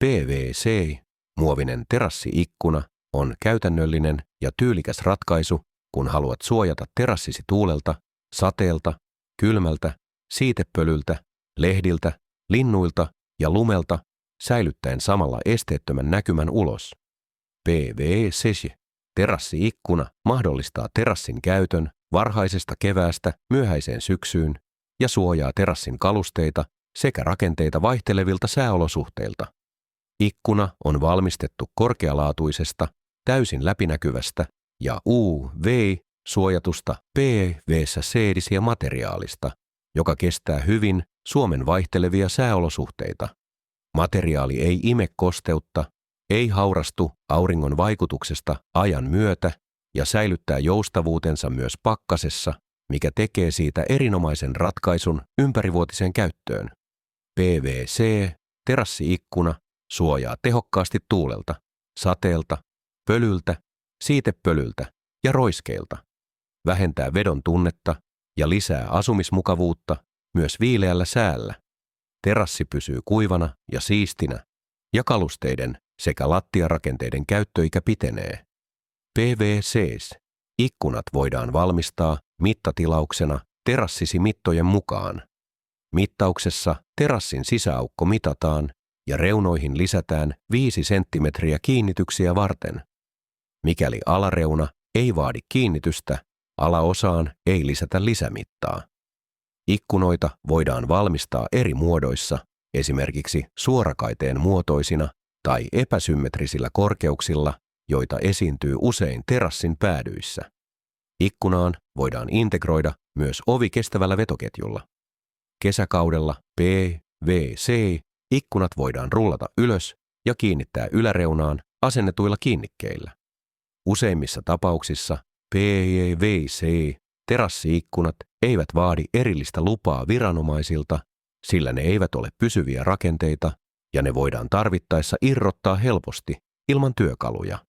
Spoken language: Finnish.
PVC, muovinen terassiikkuna, on käytännöllinen ja tyylikäs ratkaisu, kun haluat suojata terassisi tuulelta, sateelta, kylmältä, siitepölyltä, lehdiltä, linnuilta ja lumelta, säilyttäen samalla esteettömän näkymän ulos. PVC, terassiikkuna, mahdollistaa terassin käytön varhaisesta keväästä myöhäiseen syksyyn ja suojaa terassin kalusteita sekä rakenteita vaihtelevilta sääolosuhteilta. Ikkuna on valmistettu korkealaatuisesta, täysin läpinäkyvästä ja UV-suojatusta PVC-siä materiaalista, joka kestää hyvin Suomen vaihtelevia sääolosuhteita. Materiaali ei ime kosteutta, ei haurastu auringon vaikutuksesta ajan myötä ja säilyttää joustavuutensa myös pakkasessa, mikä tekee siitä erinomaisen ratkaisun ympärivuotiseen käyttöön. PVC-terassiikkuna suojaa tehokkaasti tuulelta, sateelta, pölyltä, siitepölyltä ja roiskeilta, vähentää vedon tunnetta ja lisää asumismukavuutta myös viileällä säällä. Terassi pysyy kuivana ja siistinä ja kalusteiden sekä lattiarakenteiden käyttöikä pitenee. PVC-ikkunat voidaan valmistaa mittatilauksena terassisi mittojen mukaan. Mittauksessa terassin sisäaukko mitataan ja reunoihin lisätään 5 senttimetriä kiinnityksiä varten. Mikäli alareuna ei vaadi kiinnitystä, alaosaan ei lisätä lisämittaa. Ikkunoita voidaan valmistaa eri muodoissa, esimerkiksi suorakaiteen muotoisina tai epäsymmetrisillä korkeuksilla, joita esiintyy usein terassin päädyissä. Ikkunaan voidaan integroida myös ovi kestävällä vetoketjulla. Kesäkaudella PVC-ikkunat voidaan rullata ylös ja kiinnittää yläreunaan asennetuilla kiinnikkeillä. Useimmissa tapauksissa PVC-terassiikkunat eivät vaadi erillistä lupaa viranomaisilta, sillä ne eivät ole pysyviä rakenteita ja ne voidaan tarvittaessa irrottaa helposti ilman työkaluja.